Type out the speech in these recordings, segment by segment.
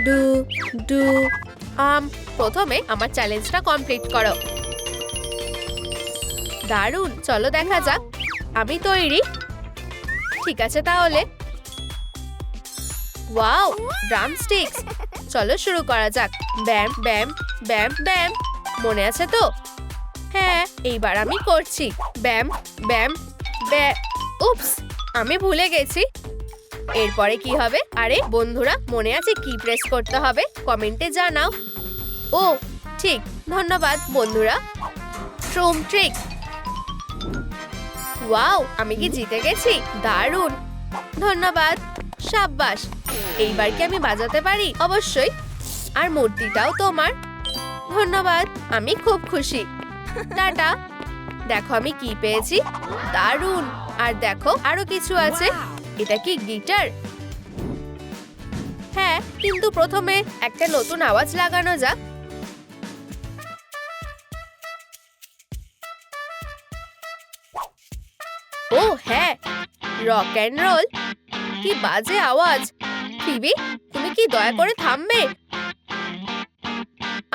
Do do প্রথমে আমার চ্যালেঞ্জটা কমপ্লিট করো। দারুণ, চলো দেখা যাক। আমি তৈরি। ঠিক আছে তাহলে। Wow, drumsticks. চলো শুরু করা যাক। ব্যাম ব্যাম ব্যাম ব্যাম। মনে আছে তো? হ্যাঁ, এইবার আমি করছি। ব্যাম ব্যাম ব্যাম। উপস, আমি ভুলে গেছি। এরপরে কি হবে? আরে বন্ধুরা, মনে আছে কি প্রেস করতে হবে? কমেন্টে জানাও। ও ঠিক, ধন্যবাদ বন্ধুরা। ট্রুম ট্রিক। ওয়াও, আমি কি জিতে গেছি? দারুণ, ধন্যবাদ। সাব্বাস। এইবার কি আমি বাজাতে পারি? অবশ্যই। আর মূর্তিটাও তোমার। ধন্যবাদ, আমি খুব খুশি। টাটা। দেখো আমি কি পেয়েছি। দারুণ। আর দেখো আরো কিছু আছে। এটা কি গিটার? হ্যাঁ, কিন্তু প্রথমে একটা নতুন আওয়াজ লাগানো যাক। ও হ্যাঁ, রক অ্যান্ড রোল। কি বাজে আওয়াজ। ফিবি, তুমি কি দয়া করে থামবে?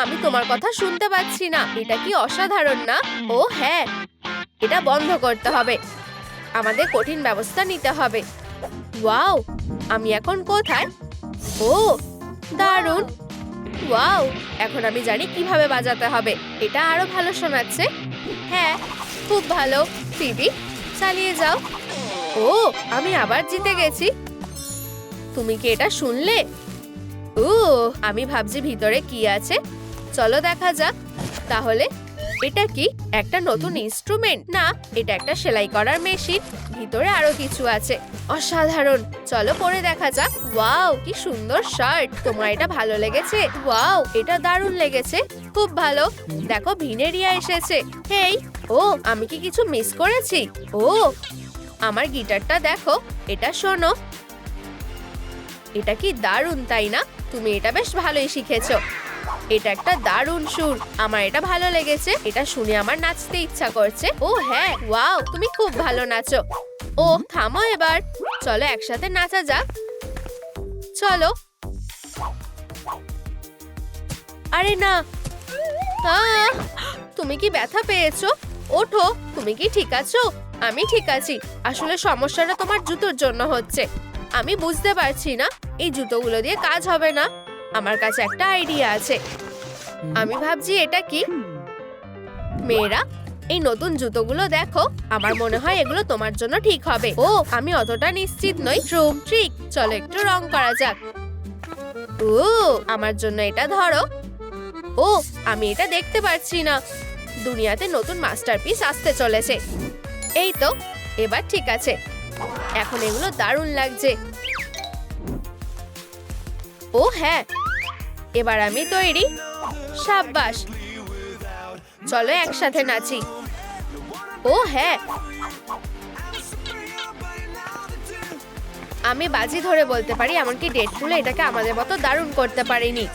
আমি তোমার কথা শুনতে পাচ্ছি না। এটা কি অসাধারণ না? ও হ্যাঁ, এটা বন্ধ করতে হবে। আমাদের কঠিন ব্যবস্থা নিতে হবে। ওয়াও, আমি এখন কোথায়? ও দারুণ। ওয়াও, এখন আমি জানি কিভাবে বাজাতে হবে। এটা আরো ভালো শোনাচ্ছে। হ্যাঁ, খুব ভালো। ফিবি, চালিয়ে যাও। ও, আমি আবার জিতে গেছি। তুমি কি এটা শুনলে? ও, আমি ভাবছি ভিতরে কি আছে। চলো দেখা যাক। তাহলে এটা কি একটা নতুন ইনস্ট্রুমেন্ট? না, এটা একটা সেলাই করার মেশিন। ভিতরে আরো কিছু আছে। অসাধারণ, চলো পরে দেখা যাক। ওয়াও, কি সুন্দর শার্ট। তোমার এটা ভালো লেগেছে? ওয়াও, এটা দারুণ লেগেছে। খুব ভালো। দেখো ভিনেরিয়া এসেছে। হেই, ও আমি কি কিছু মিস করেছি? ও, আমার গিটারটা দেখো। এটা শোনো। এটা কি দারুণ, তাই না? তুমি এটা বেশ ভালোই শিখেছো। এটা একটা দারুণ সুর। আমার এটা ভালো লেগেছে। এটা শুনে আমার নাচতে ইচ্ছা করছে। ও হ্যাঁ, ওয়াও, তুমি খুব ভালো নাচো। ও থামো এবার। চলো একসাথে নাচা যাক। চলো। আরে না। আহ, তুমি কি ব্যথা পেয়েছো? ওঠো। তুমি কি ঠিক আছো? আমি ঠিক আছি। আসলে সমস্যাটা তোমার জুতোর জন্য হচ্ছে। আমি বুঝতে পারছি না। এই জুতোগুলো দিয়ে কাজ হবে না। আমার কাছে একটা আইডিয়া আছে। আমি ভাবছি এটা কি? মেয়েরা, এই নতুন জুতোগুলো দেখো। আমার মনে হয় এগুলো তোমার জন্য ঠিক হবে। ও, আমি অতটা নিশ্চিত নই। ট্রুম ট্রিক। চলো একটু রং করা যাক। ও, আমার জন্য এটা ধরো। ও, আমি এটা দেখতে পাচ্ছি না। দুনিয়াতে নতুন মাস্টারপিস আসতে চলেছে। এই তো, এবার ঠিক আছে। এখন এগুলো দারুণ লাগছে। ও হ্যাঁ, এবার আমি তৈরি। সাব্বাস। চলো একসাথে নাচি। ও হ্যাঁ, আমি বাজি ধরে বলতে পারি এমনকি ডেডপুল এটাকে আমাদের মতো দারুণ করতে পারিনি।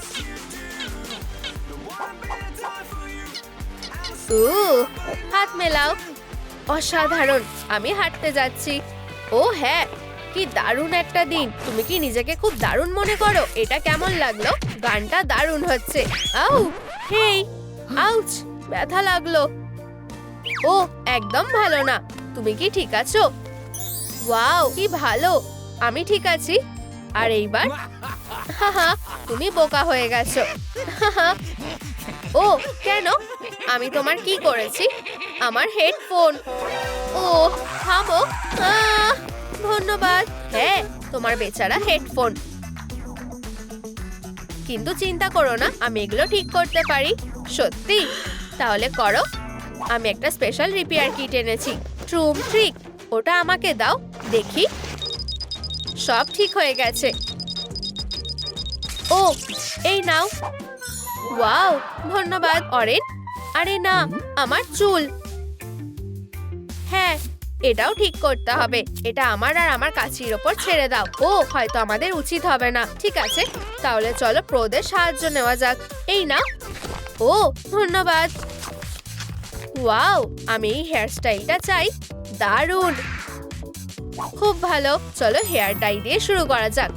হাত মেলাও। অসাধারণ। আমি হাঁটতে যাচ্ছি। ও হ্যাঁ, কি দারুণ একটা দিন। তুমি কি নিজেকে খুব দারুণ মনে করো? এটা কেমন লাগলো? গানটা দারুণ হচ্ছে। আউ, হেই, আউচ, ব্যথা লাগলো। ও একদম ভালো না। তুমি কি ঠিক আছো? ওয়াও, কি ভালো। আমি ঠিক আছি। আর এইবার হাহা, তুমি বোকা হয়ে গেছো। হাহা। ও কেন? আমি তোমার কি করেছি? আমার হেডফোন। ও থামো। ধন্যবাদ। হ্যাঁ, তোমার বেচারা হেডফোন। কিন্তু চিন্তা করো না, আমি এগুলো ঠিক করতে পারি। সত্যি? তাহলে করো। আমি একটা স্পেশাল রিপেয়ার কিট এনেছি। ট্রুম ট্রিক। ওটা আমাকে দাও দেখি। সব ঠিক হয়ে গেছে। ও, এই নাও। ওয়াও, ধন্যবাদ অরেন। আরে না, আমার চুল। হ্যাঁ, এটাও ঠিক করতে হবে। এটা আমার আর আমার কাছির ওপর ছেড়ে দাও। ও হয়তো আমাদের উচিত হবে না। ঠিক আছে, তাহলে চলো প্রোদের সাহায্য নেওয়া যাক। এই না। ও ধন্যবাদ। ওয়াও, আমি এই হেয়ার স্টাইলটা চাই। দারুণ, খুব ভালো। চলো হেয়ার ডাই দিয়ে শুরু করা যাক।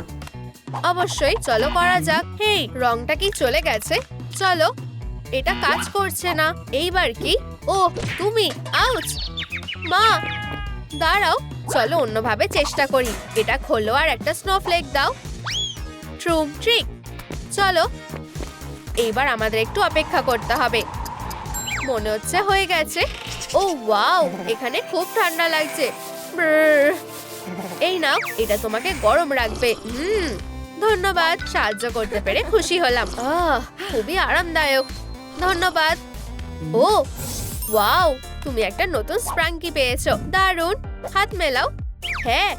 অবশ্যই, চলো করা যাক। হেই, রংটা কি চলে গেছে? চলো। এটা কাজ করছে না। এইবার কি? ও, তুমি! আউচ! মা, দাঁড়াও, চলো অন্যভাবে চেষ্টা করি। এটা খোলো আর একটা স্নোফ্লেক দাও। ট্রুম ট্রিক। চলো, এইবার আমাদের একটু অপেক্ষা করতে হবে। মনে হচ্ছে হয়ে গেছে। ও ওয়াও, এখানে খুব ঠান্ডা লাগছে। ব্রর। এই নাও, এটা তোমাকে গরম রাখবে। ধন্যবাদ, সাহায্য করতে পেরে খুশি হলাম। খুবই আরামদায়ক। ধন্যবাদ। ও ওয়াও, তুমি একটা নতুন স্প্রাঙ্কি পেয়েছো। দারুণ। হাত মেলাও। হ্যাঁ,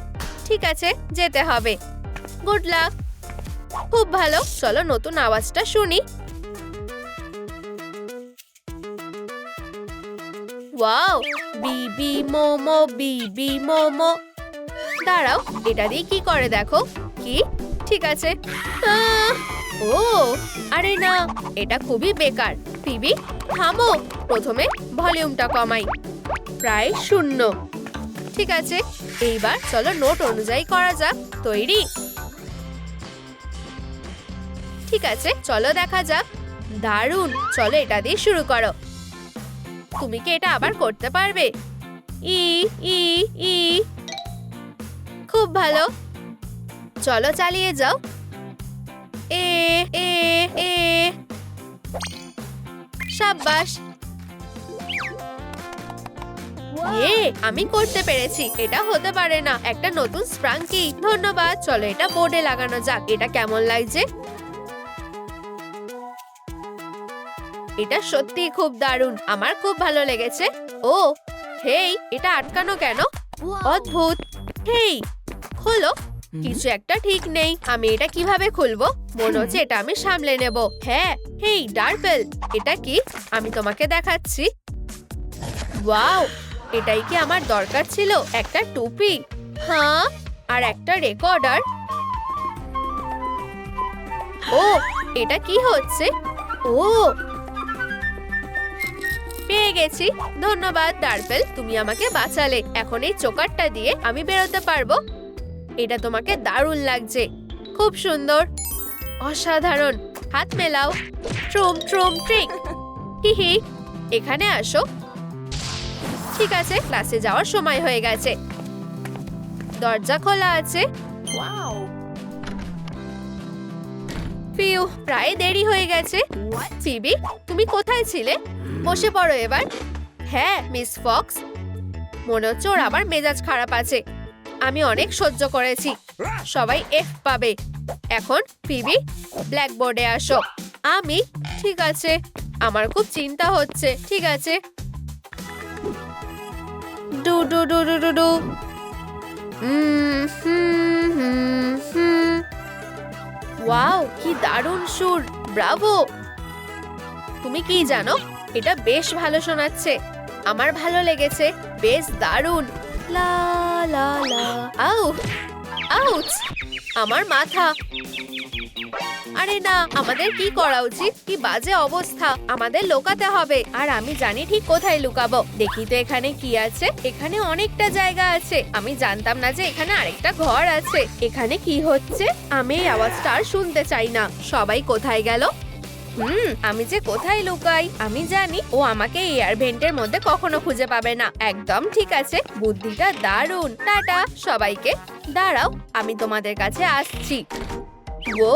ঠিক আছে, যেতে হবে। Good luck. খুব ভালো, চলো নতুন আওয়াজটা শুনি। ওয়াও, বিবি মোমো, বিবি মোমো। দাঁড়াও, এটা দিয়ে কি করে দেখো। কি? ঠিক আছে। ও আরে না, এটা খুবই বেকার। ফিবি, থামো। প্রথমে ভলিউমটা কমাই। প্রায় 0। ঠিক আছে, এইবার চলো নোট অনুযায়ী করা যাক। তৈরি? ঠিক আছে, চলো দেখা যাক। দারুণ, চলো এটা দিয়ে শুরু করো। তুমি কি এটা আবার করতে পারবে? ই ই ই। খুব ভালো, চলো চালিয়ে যাও। এ এ এ। সাব্বাস। আমি করতে পেরেছি। এটা হতে পারে না, একটা নতুন স্প্রাঙ্কি। ধন্যবাদ। চলো এটা বোর্ডে লাগানো যাক। এটা কেমন লাগছে? এটা সত্যি খুব দারুণ। আমার খুব ভালো লেগেছে। ও হেই, এটা আটকানো কেন? অদ্ভুত। হেই, খোলো। কিছু একটা ঠিক নেই। আমি এটা কিভাবে খুলবো? মনে হচ্ছে এটা আমি সামলে নেব। হ্যাঁ। হেই ডার্বেল, এটা কি? আমি তোমাকে দেখাচ্ছি। ওয়াও, এটাই কি আমার দরকার ছিল? একটা টুপি, হ্যাঁ, আর একটা রেকর্ডার। ও, এটা কি হচ্ছে? ও, পেয়ে গেছি। ধন্যবাদ ডার্বেল, তুমি আমাকে বাঁচালে। এখন এই চোকারটা দিয়ে আমি বেরোতে পারবো। এটা তোমাকে দারুণ লাগছে। খুব সুন্দর, অসাধারণ। হাত মেলাও। ট্রুম ট্রুম ট্রিক। হিহি, এখানে আসো। ঠিক আছে, ক্লাসে যাওয়ার সময় হয়ে গেছে। দরজা খোলা আছে। ওয়াও, ফিউ, প্রায় দেরি হয়ে গেছে। ফিবি, তুমি কোথায় ছিলে? বসে পড়ো এবার। হ্যাঁ মিস ফক্স। মনে হচ্ছে ওর আবার মেজাজ খারাপ আছে। আমি অনেক সহ্য করেছি। সবাই এফ পাবে। এখন ফিবি, ব্ল্যাকবোর্ডে আসো। আমি? ঠিক আছে, আমার খুব চিন্তা হচ্ছে। ঠিক আছে। Do do do do do do. Wow, কি দারুণ সুর। ব্রাভো। তুমি কি জানো, এটা বেশ ভালো শোনাচ্ছে। আমার ভালো লেগেছে। বেশ দারুণ। লা লা লা। আউ, আউচ, আমার মাথা। আরে না, আমাদের কি করা উচিত? কি বাজে অবস্থা। আমাদের লুকাতে হবে। আর আমি জানি ঠিক কোথায় লুকাবো। দেখি তো এখানে কি আছে। এখানে অনেকটা জায়গা আছে। আমি জানতাম না যে এখানে আরেকটা ঘর আছে। এখানে কি হচ্ছে? আমি এই আওয়াজটা আর শুনতে চাই না। সবাই কোথায় গেল? আমি যে কোথায় লুকাই? আমি জানি ও আমাকে এয়ার ভেন্টের মধ্যে কখনো খুঁজে পাবে না। একদম ঠিক আছে, বুদ্ধিটা দারুণ। টাটা সবাইকে। দাঁড়াও, আমি তোমাদের কাছে আসছি। ও,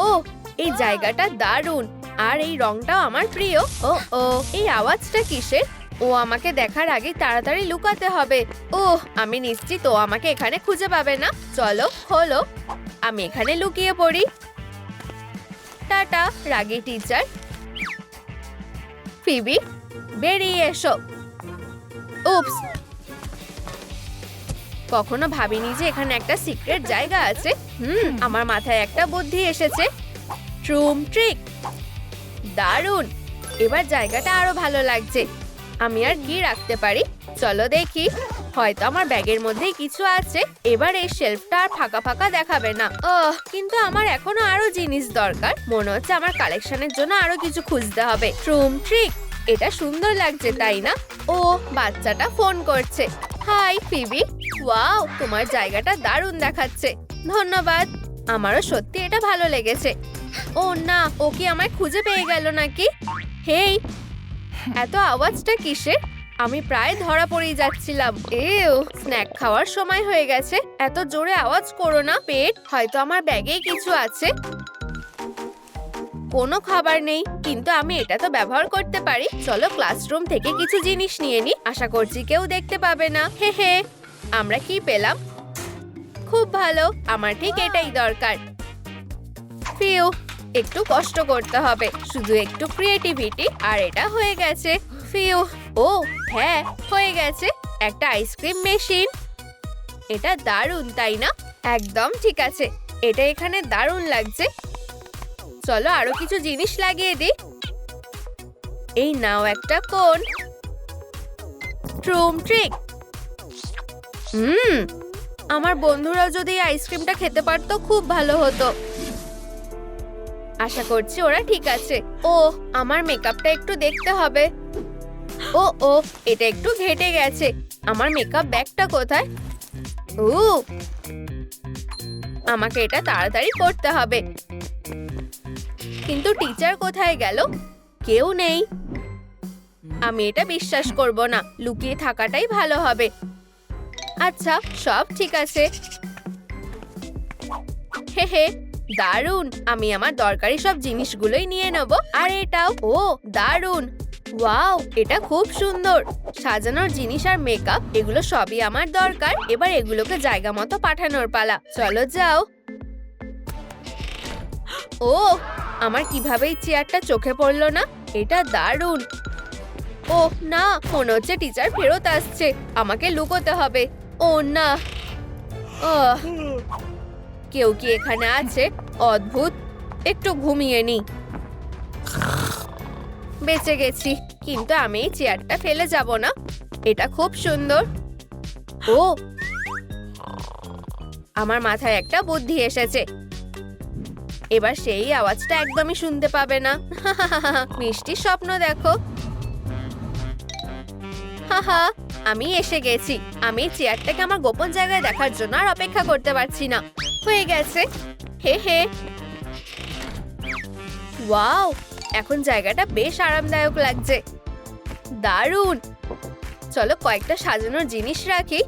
এই জায়গাটা দারুণ। আর এই রংটাও আমার প্রিয়। ও ও, এই আওয়াজটা কিসের? ও আমাকে দেখার আগে তাড়াতাড়ি লুকাতে হবে। ওহ, আমি নিশ্চিত ও আমাকে এখানে খুঁজে পাবে না। চলো খোলো, আমি এখানে লুকিয়ে পড়ি। টাটা রাগী টিচার। ফিবি, বেরিয়ে এসো। উপস, কখনো ভাবিনি যে এখানে একটা সিক্রেট জায়গা আছে। আমার মাথায় একটা বুদ্ধি এসেছে। ট্রুম ট্রিক। দারুণ, এবার জায়গাটা আরো ভালো লাগছে। আমি আর কি রাখতে পারি? চলো দেখি। হয়তো আমার ব্যাগের মধ্যেই কিছু আছে। এবার এই শেলফটা আর ফাঁকা ফাঁকা দেখাবে না। কিন্তু আমার এখনো আরো জিনিস দরকার। মনে হচ্ছে আমার কালেকশনের জন্য আরো কিছু খুঁজতে হবে। ট্রুম ট্রিক, এটা সুন্দর লাগছে তাই না? ও, বাচ্চাটা ফোন করছে। High Phoebe. ওয়াও, তোমার জায়গাটা দারুণ দেখাচ্ছে। ধন্যবাদ। আমারও সত্যি এটা ভালো লেগেছে। ও না, ও কি আমায় খুঁজে পেয়ে গেল নাকি? হেই, এত আওয়াজটা কিসের? আমি প্রায় ধরা পড়েই যাচ্ছিলাম। স্ন্যাক খাওয়ার সময় হয়ে গেছে। এত জোরে আওয়াজ করো না। পেট, হয়তো আমার ব্যাগেই কিছু আছে। কোনো খাবার নেই, কিন্তু আমি এটা তো ব্যবহার করতে পারি। চলো ক্লাসরুম থেকে কিছু জিনিস নিয়ে নি। আশা করছি কেউ দেখতে পাবে না। হে হে, আমরা কি পেলাম? খুব ভালো, আমার ঠিক এটাই দরকার। ফিউ, একটু কষ্ট করতে হবে, শুধু একটু ক্রিয়েটিভিটি আর এটা হয়ে গেছে। ফিউ, ও হ্যাঁ, হয়ে গেছে একটা আইসক্রিম মেশিন। এটা দারুণ, তাই না? একদম ঠিক আছে, এটা এখানে দারুণ লাগছে। চলো আরো কিছু জিনিস লাগিয়ে দিই। এই নাও একটা কোন। ট্রুম ট্রিক। আমার বন্ধুরা যদি এই আইসক্রিমটা খেতে পারতো খুব ভালো হতো। আশা করছি ওরা ঠিক আছে। ও, আমার মেকআপটা একটু দেখতে হবে। ও, এটা একটু ঘেটে গেছে। আমার মেকআপ ব্যাগটা কোথায়? আমাকে এটা তাড়াতাড়ি করতে হবে। কিন্তু টিচার কোথায় গেল? কেউ নেই। আমি এটা বিশ্বাস করব না, লুকিয়ে থাকাটাই ভালো হবে। আচ্ছা, সব ঠিক আছে। হে হে, দারুণ। আমি আমার দরকারি সব জিনিসগুলোই নিয়ে নেব। আর এটাও, ও দারুণ। ওয়াও, এটা খুব সুন্দর। সাজানোর জিনিস আর মেকআপ, এগুলো সবই আমার দরকার। এবার এগুলোকে জায়গা মতো পাঠানোর পালা। চলো যাও। ও, আমার কিভাবে এই চেয়ারটা চোখে পড়লো না? এটা দারুণ। ও না, মনে হচ্ছে টিচার ফেরত আসছে। আমাকে লুকোতে হবে। ও না, কেউ কি এখানে আছে? অদ্ভুত, একটু ঘুমিয়ে নি। বেঁচে গেছি, কিন্তু আমি এই চেয়ারটা ফেলে যাব না। এটা খুব সুন্দর। ও, আমার মাথায় একটা বুদ্ধি এসেছে। এবার সেই আওয়াজটা একদমই শুনতে পাবে না। মিষ্টি স্বপ্ন দেখো। হাহা, আমি এসে গেছি। আমি চেয়ারটাকে আমার গোপন জায়গায় দেখার জন্য আর অপেক্ষা করতে পারছি না। হয়ে গেছে। হে হে, ওয়াও, এখন জায়গাটা বেশ আরামদায়ক লাগছে। দারুণ। চলো কয়েকটা সাজানোর জিনিস রাখি,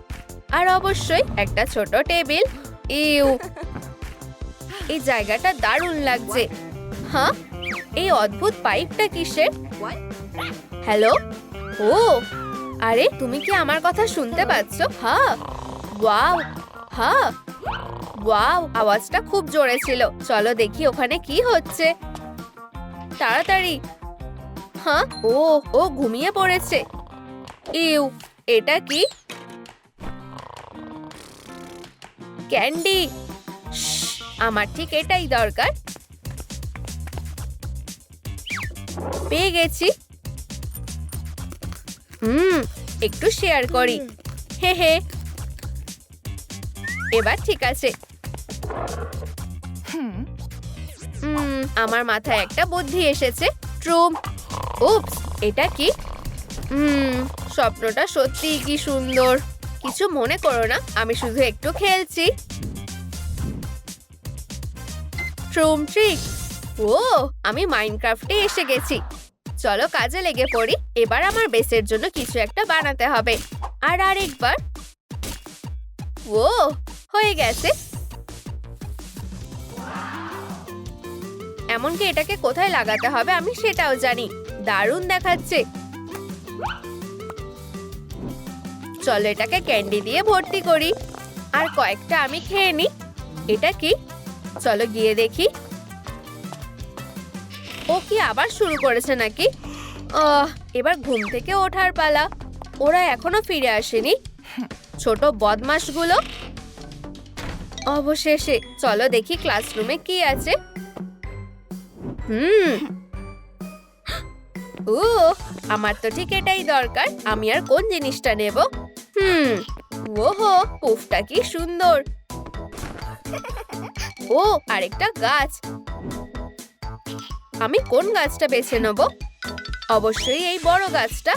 আর অবশ্যই একটা ছোট টেবিল। এই জায়গাটা দারুণ লাগছে। হ্যাঁ, এই অদ্ভুত পাইপটা কিসের? হ্যালো, ও আরে, তুমি কি আমার কথা শুনতে পাচ্ছ? হ্যাঁ, ওয়াও, হ্যাঁ, ওয়াও, আওয়াজটা খুব জোরে ছিল। চলো দেখি ওখানে কি হচ্ছে। তাড়াতাড়ি। হ্যাঁ, ও ঘুমিয়ে পড়েছে। এটা কি? ক্যান্ডি। আমার ঠিক এটাই দরকার। পেয়ে গেছি। একটু শেয়ার করি। হে হে, এবার ঠিক আছে। আমার মাথায় একটা বুদ্ধি এসেছে। ট্রুম। উপস, এটা কি? স্বপ্নটা সত্যি কি সুন্দর। কিছু মনে করো না, আমি শুধু একটু খেলছি। ট্রুম ট্রিক। ও, আমি মাইনক্রাফটে এসে গেছি। চলো কাজে লেগে পড়ি। এবার আমার বেসের জন্য কিছু একটা বানাতে হবে। আর আরেকবার। ও, হয়ে গেছে। এমনকি এটাকে কোথায় লাগাতে হবে আমি সেটাও জানি। দারুণ দেখাচ্ছে। চলো এটাকে ক্যান্ডি দিয়ে ভর্তি করি। আর কয়েকটা আমি খেয়ে নি। এটা কি? চলো গিয়ে দেখি। ও কি আবার শুরু করেছে নাকি? এবার ঘুম থেকে ওঠার পালা। ওরা এখনো ফিরে আসেনি, ছোট বদমাশগুলো। অবশেষে। চলো দেখি ক্লাসরুমে কি আছে। আমার তো ঠিক এটাই দরকার। আমি আর কোন জিনিসটা নেব? ওহো, পুফটা কি সুন্দর। ও, আরেকটা গাছ। আমি কোন গাছটা বেছে নেব? অবশ্যই এই বড় গাছটা।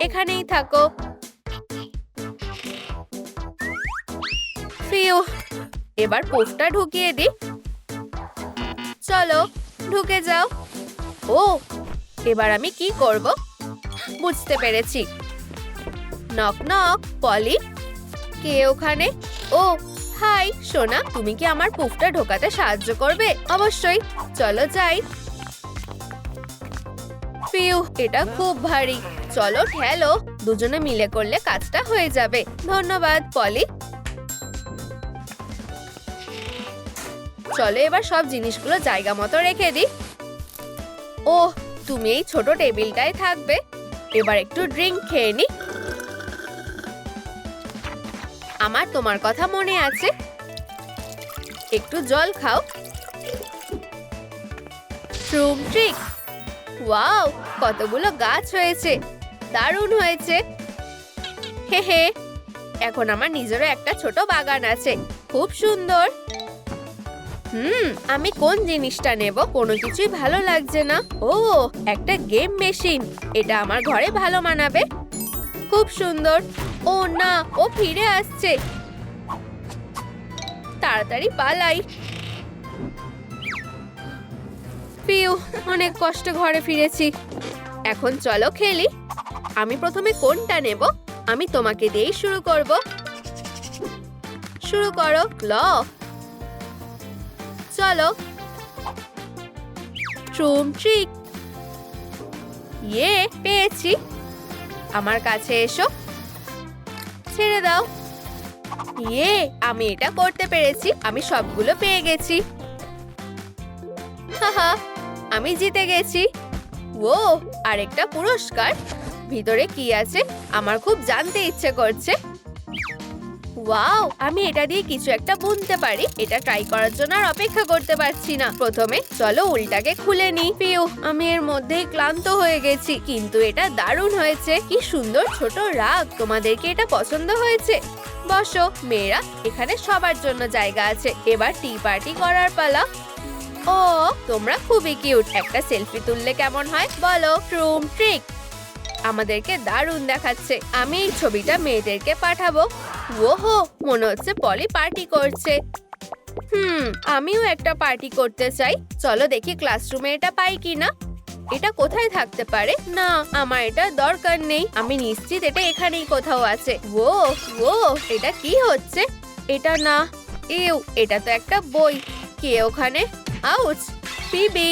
এখানেই থাকো। ফিউ, এবার পোস্টটা ঢুকিয়ে দি। চলো ঢুকে যাও। ও এবার আমি কি করব বুঝতে পেরেছি। Knock knock. পলি, কে ওখানে? ও হাই সোনা, তুমি কি আমার পুফটা ঢোকাতে সাহায্য করবে? অবশ্যই, চলো যাই। ফিউ, এটা খুব ভারী। চলো ঠেলো, দুজনে মিলে করলে কাজটা হয়ে যাবে। ধন্যবাদ পলি। চলো এবার সব জিনিসগুলো জায়গা মতো রেখে দিই। ওহ, তুমি এই ছোট টেবিলটায় থাকবে। এবার একটু ড্রিঙ্ক খেয়ে নি। আমার তোমার কথা মনে আছে। একটু জল খাও। ট্রুম ট্রিক। ওয়াও, কতগুলো গাছ হয়েছে, দারুণ হয়েছে। হে হে, এখন আমার নিজেরও একটা ছোট বাগান আছে, খুব সুন্দর। আমি কোন জিনিসটা নেব? কোনো কিছুই ভালো লাগছে না। ও একটা গেম মেশিন, এটা আমার ঘরে ভালো মানাবে। খুব সুন্দর। ও না, ও ফিরে আসছে। তাড়াতাড়ি পালাই। পিউ, অনেক কষ্টে ঘরে ফিরেছি। এখন চলো খেলি। আমি প্রথমে কোনটা নেব? আমি তোমাকে দিয়েই শুরু করব। শুরু করো ক্ল। চলো। ট্রুম ট্রিক। ইয়ে, পেয়েছি। আমার কাছে এসো। ছেড়ে দাও। ইয়ে, আমি এটা করতে পেরেছি। আমি সবগুলো পেয়ে গেছি। হাহা, আমি জিতে গেছি। ও, আরেকটা পুরস্কার। ভিতরে কি আছে আমার খুব জানতে ইচ্ছে করছে। ওয়াও, আমি এটা দিয়ে কিছু একটা বুনতে পারি। এটা ট্রাই করার জন্য আর অপেক্ষা করতে পারছি না। প্রথমে চলো উল্টাকে খুলে নি। পিউ, আমি এর মধ্যেই ক্লান্ত হয়ে গেছি, কিন্তু এটা দারুণ হয়েছে। কি সুন্দর ছোট রাগ। তোমাদেরকে এটা পছন্দ হয়েছে? বসো মেয়েরা, এখানে সবার জন্য জায়গা আছে। এবার টি পার্টি করার পালা। ও তোমরা খুবই কিউট। একটা সেলফি তুললে কেমন হয় বলো? ট্রুম ট্রিক। আমাদেরকে দারুণ দেখাচ্ছে। আমি এই ছবিটা মেয়েদেরকে পাঠাবো। ওহো, মনে হচ্ছে পলি পার্টি করছে। আমিও একটা পার্টি করতে চাই। চলো দেখি ক্লাসরুমে এটা পাই কিনা। এটা কোথায় থাকতে পারে? না, আমার এটা দরকার নেই। আমি নিশ্চিত এটা এখানেই কোথাও আছে। ও ও, এটা কি হচ্ছে? এটা না, ইউ, এটা তো একটা বই। কে ওখানে? Ouch, PB.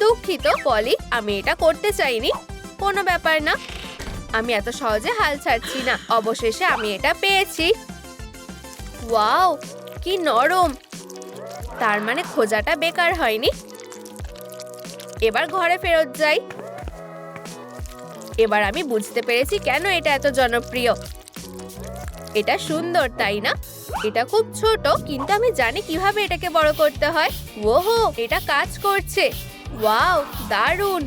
দুঃখিত পলি, আমি এটা করতে চাইনি। কোনো ব্যাপার না, আমি এত সহজে হাল ছাড়ছি না। অবশেষে আমি এটা পেয়েছি। ওয়াও, কি নরম। তার মানে খোঁজাটা বেকার হয়নি। এবার ঘরে ফেরত যাই। এবার আমি বুঝতে পেরেছি কেন এটা এত জনপ্রিয়। এটা সুন্দর, তাই না? এটা খুব ছোট, কিন্তু আমি জানি কিভাবে এটাকে বড় করতে হয়। ওহো, এটা কাজ করছে। ওয়াও, দারুণ।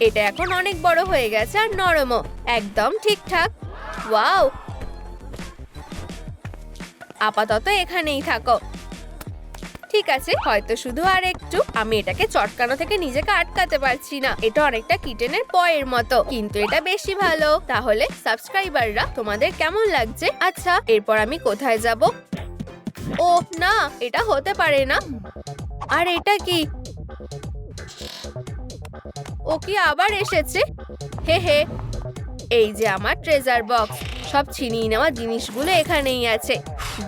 এটা এখন অনেক বড় হয়ে গেছে আর নরমও। একদম ঠিকঠাক। ওয়াও, আপাতত এখানেই থাকো। ঠিক আছে, হয়তো শুধু আর একটু। আমি এটাকে চটকানো থেকে নিজেকে আটকাতে পারছি না। এটা অনেকটা কিটেনের পয়ের মতো, কিন্তু এটা বেশি ভালো। তাহলে সাবস্ক্রাইবাররা, তোমাদের কেমন লাগছে? আচ্ছা, এরপর আমি কোথায় যাব? ও না, এটা হতে পারে না। আর এটা কি? ও কি আবার এসেছে? হে হে, এই যে আমার ট্রেজার বক্স। সব ছিনিয়ে নেওয়া জিনিসগুলো এখানেই আছে।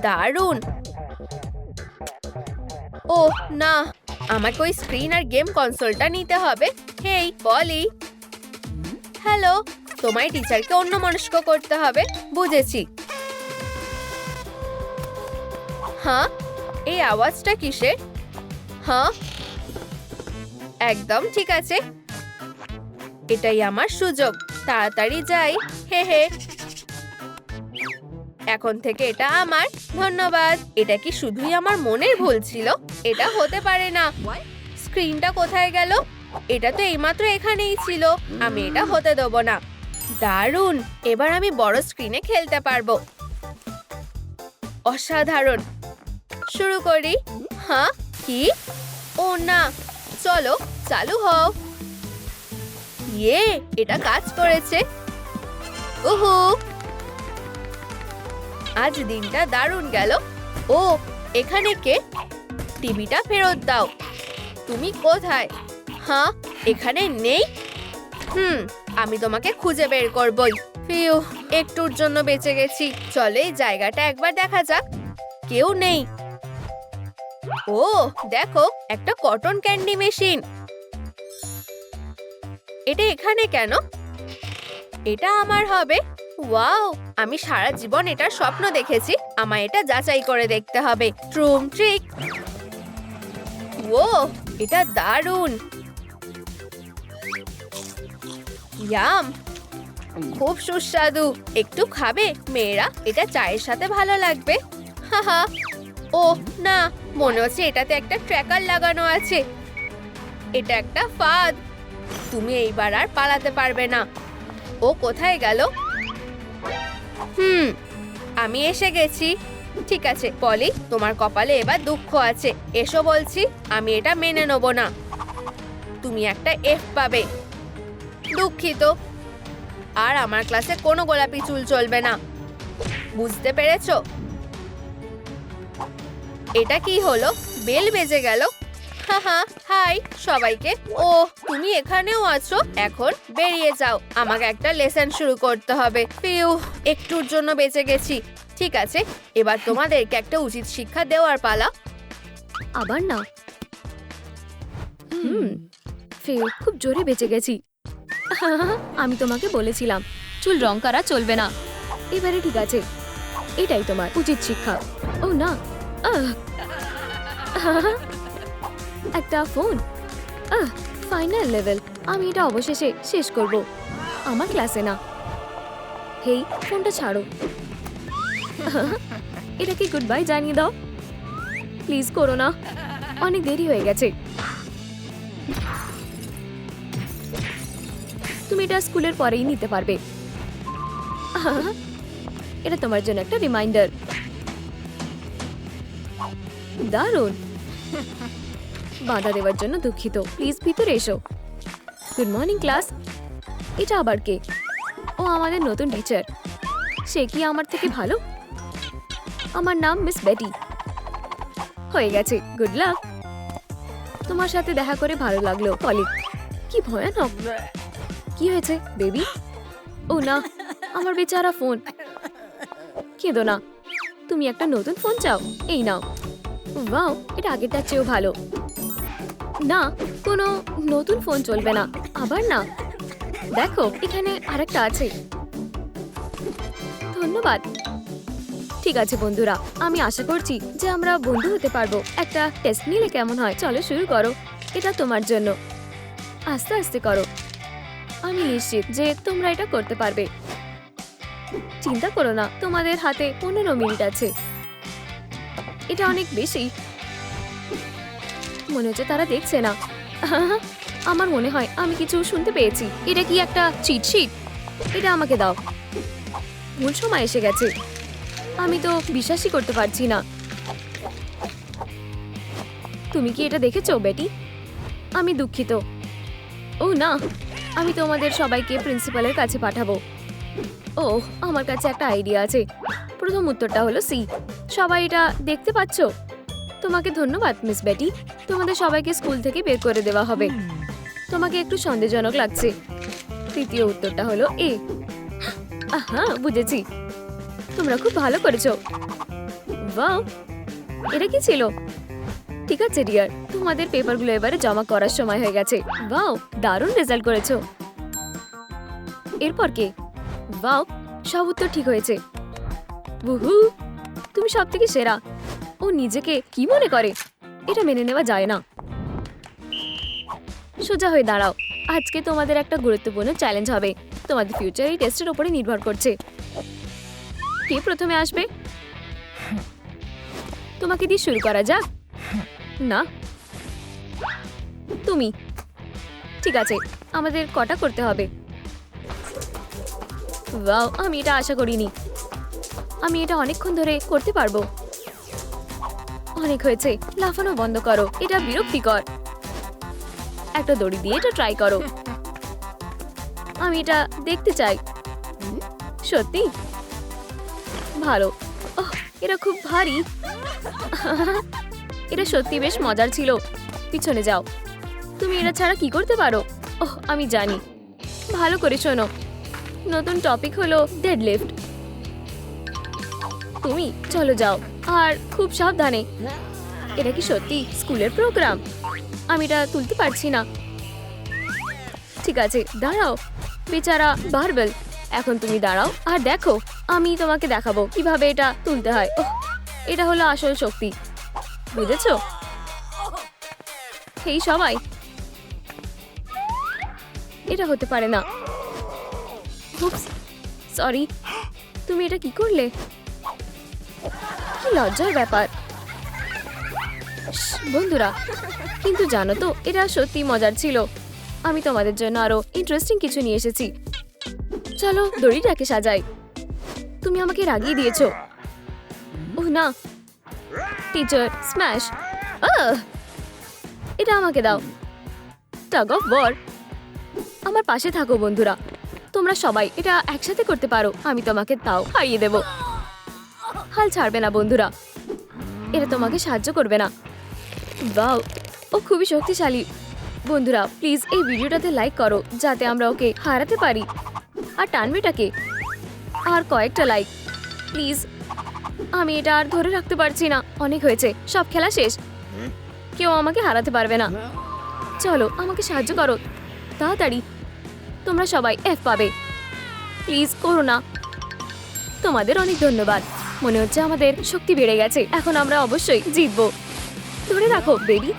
দারুণ। ও না, আমাকে ওই স্ক্রিন আর গেম কনসোলটা নিতে হবে। হেই পলি। হ্যালো, তোমায় টিচারকে অন্যমনস্ক করতে হবে। বুঝেছি। হ্যাঁ, এই আওয়াজটা কিসের? হ্যাঁ, একদম ঠিক আছে। এটাই আমার সুযোগ। তাড়াতাড়ি যাই। হে হে, এখন থেকে এটা আমার। ধন্যবাদ। এটা কি শুধুই আমার মনের ভুল ছিল? এটা হতে পারে না। স্ক্রিনটা কোথায় গেল? এটা তো এইমাত্র এখানেই ছিল। আমি এটা হতে দেবো না। দারুণ, এবার আমি বড় স্ক্রিনে খেলতে পারবো। অসাধারণ। শুরু করি। হ্যাঁ, কি? ও না, চলো চালু হও। ইয়ে, এটা কাজ করেছে। উহু, আজ দিনটা দারুণ গেল। ও এখানে কে? টিভিটা ফেরত দাও। তুমি কোথায়? হ্যাঁ, এখানে নেই। আমি তোমাকে খুঁজে বের করবই। ফিউ, একটুর জন্য বেঁচে গেছি। চলো এই জায়গাটা একবার দেখা যাক। কেউ নেই। ও দেখো, একটা কটন ক্যান্ডি মেশিন। এটা এখানে কেন? এটা আমার হবে। ওয়াও, আমি সারা জীবন এটার স্বপ্ন দেখেছি। আমায় এটা যাচাই করে দেখতে হবে। ট্রুম ট্রিক। ও, এটা দারুণ। ইয়াম, খুব সুস্বাদু। একটু খাবে মেয়েরা? এটা চায়ের সাথে ভালো লাগবে। হাহা। ও না, মনে হচ্ছে এটাতে একটা ট্র্যাকার লাগানো আছে। এটা একটা ফাঁদ। তুমি এইবার আর পালাতে পারবে না। ও কোথায় গেল? আমি এসে গেছি। ঠিক আছে পলি, তোমার কপালে এবার দুঃখ আছে। এসো বলছি, আমি এটা মেনে নেব না। তুমি একটা এফ পাবে। দুঃখিত। আর আমার ক্লাসে কোনো গোলাপি চুল চলবে না। বুঝতে পেরেছো? এটা কি হলো? বেল বেজে গেল। হাহা, হাই সবাইকে। ও, তুমি এখানেও আছো? এখন বেরিয়ে যাও, আমাকে একটা লেসন শুরু করতে হবে। ফিউ, একটুর জন্য বেঁচে গেছি। ঠিক আছে, এবার তোমাদেরকে একটা উচিত শিক্ষা দেওয়ার পালা। আবার না। ফিউ, খুব জোরে বেঁচে গেছি। আমি তোমাকে বলেছিলাম চুল রং করা চলবে না। এবারে ঠিক আছে, এটাই তোমার উচিত শিক্ষা। ও না, একটা ফোন। Final level. আমি এটা অবশেষে শেষ করব। আমার ক্লাসে না। হেই, ফোনটা ছাড়ো। এটাকে গুড বাই জানিয়ে দাও। প্লিজ করো না, অনেক দেরি হয়ে গেছে। তুমি এটা স্কুলের পরেই নিতে পারবে। এটা তোমার জন্য একটা রিমাইন্ডার। দারুণ। বাধা দেওয়ার জন্য দুঃখিত। প্লিজ ভিতরে এসো। Good morning class. এটা আবার কে? ও আমাদের নতুন টিচার। সে কি আমার থেকে ভালো? আমার নাম মিস বেটি। হয়ে গেছে, গুড লাক। তোমার সাথে দেখা করে ভালো লাগলো পলি। কি ভয়ানক। কি হয়েছে বেবি? ও না, আমার বেচারা ফোন। কেঁদো না, তুমি একটা নতুন ফোন চাও? এই নাও। ওয়াও, এটা আগেরটার চেয়েও ভালো। না, কোনো নতুন ফোন চলবে না। আবার না। দেখো, এখানে আরেকটা আছে। ধন্যবাদ। ঠিক আছে বন্ধুরা, আমি আশা করছি যে আমরা বন্ধু হতে পারবো। একটা টেস্ট নিলে কেমন হয়? চলো শুরু করো। এটা তোমার জন্য। আস্তে আস্তে করো। আমি নিশ্চিত যে তোমরা এটা করতে পারবে। চিন্তা করো না, তোমাদের হাতে 15 মিনিট আছে। এটা অনেক বেশি। মনে হচ্ছে তারা দেখছে না। আমার মনে হয় আমি কিছু শুনতে পেয়েছি। এটা কি একটা চিট শিট? এটা আমাকে দাও। ভুল সময় এসে গেছে। আমি তো বিশ্বাসই করতে পারছি না। তুমি কি এটা দেখেছো বেটি? আমি দুঃখিত। ও না, আমি তোমাদের সবাইকে প্রিন্সিপালের কাছে পাঠাবো। ও, আমার কাছে একটা আইডিয়া আছে। প্রথম উত্তরটা হলো সি। সবাই এটা দেখতে পাচ্ছো? তোমাকে ধন্যবাদ মিস বেটি। তোমাদের সবাইকে স্কুল থেকে বের করে দেওয়া হবে। তোমাকে একটু সন্দেহজনক লাগছে। তৃতীয় উত্তরটা হলো এ। হ্যাঁ, বুঝেছি। তোমরা খুব ভালো করেছো। ওয়াও, এটা কি ছিল? ঠিক আছে ডিয়ার, তোমাদের পেপারগুলো এবারে জমা করার সময় হয়ে গেছে। ওয়াও, দারুণ রেজাল্ট করেছো। এরপর কে? ওয়াও, সব উত্তর ঠিক হয়েছে। উহু, তুমি সবথেকে সেরা। ও নিজেকে কি মনে করে? এটা মেনে নেওয়া যায় না। সোজা হয়ে দাঁড়াও। আজকে তোমাদের একটা গুরুত্বপূর্ণ চ্যালেঞ্জ হবে। তোমাদের ফিউচার এই টেস্টের উপরে নির্ভর করছে। কে প্রথমে আসবে? তোমাকে দিয়ে শুরু করা যাক। না, তুমি। ঠিক আছে, আমাদের কটা করতে হবে? ওয়াও, আমি এটা আশা করিনি। আমি এটা অনেকক্ষণ ধরে করতে পারবো। অনেক হয়েছে, লাফানো বন্ধ করো। এটা বিরক্তিকর। একটা দড়ি দিয়ে এটা ট্রাই করো। আমি এটা দেখতে চাই। সত্যি ভালো। এটা খুব ভারী। এটা সত্যি বেশ মজার ছিল। পিছনে যাও। তুমি এটা ছাড়া কি করতে পারো? ওহ, আমি জানি। ভালো করে শোনো। নতুন টপিক হলো ডেডলিফট। তুমি চলো যাও, আর খুব সাবধানে। এটা কি সত্যি স্কুলের প্রোগ্রাম? আমি এটা তুলতে পারছি না। ঠিক আছে, দাঁড়াও। বেচারা বারবেল। এখন তুমি দাঁড়াও আর দেখো, আমি তোমাকে দেখাবো কিভাবে এটা তুলতে হয়। ওহ, এটা হলো আসল শক্তি, বুঝেছো? এই সবাই, এটা হতে পারে না। সরি, তুমি এটা কি করলে? কি লজ্জার ব্যাপার। বন্ধুরা, কিন্তু জানো তো, এটা সত্যি মজার ছিল। আমি তোমাদের জন্য আরো ইন্টারেস্টিং কিছু নিয়ে এসেছি। চলো দড়িটাকে সাজাই। তুমি আমাকে রাগিয়ে দিয়েছো। ওহ না, টিচার স্ম্যাশ। এটা আমাকে দাও। Tug of war. আমার পাশে থাকো বন্ধুরা। তোমরা সবাই এটা একসাথে করতে পারো। আমি তোমাকে তাও হারিয়ে দেব। হাল ছাড়বে না বন্ধুরা। এটা তোমাকে সাহায্য করবে না। বাও, ও খুবই শক্তিশালী। বন্ধুরা প্লিজ এই ভিডিওটাতে লাইক করো, যাতে আমরা ওকে হারাতে পারি। আর টানবিটাকে আর কয়েকটা লাইক প্লিজ। আমি এটা আর ধরে রাখতে পারছি না। অনেক হয়েছে, সব খেলা শেষ। কেউ আমাকে হারাতে পারবে না। চলো আমাকে সাহায্য করো তাড়াতাড়ি। তোমরা সবাই এফ পাবে। প্লিজ করো না। তোমাদের অনেক ধন্যবাদ। মনে হচ্ছে আমাদের শক্তি বেড়ে গেছে। এখন আমরা অবশ্যই জিতবো। ধরে রাখো বেবি,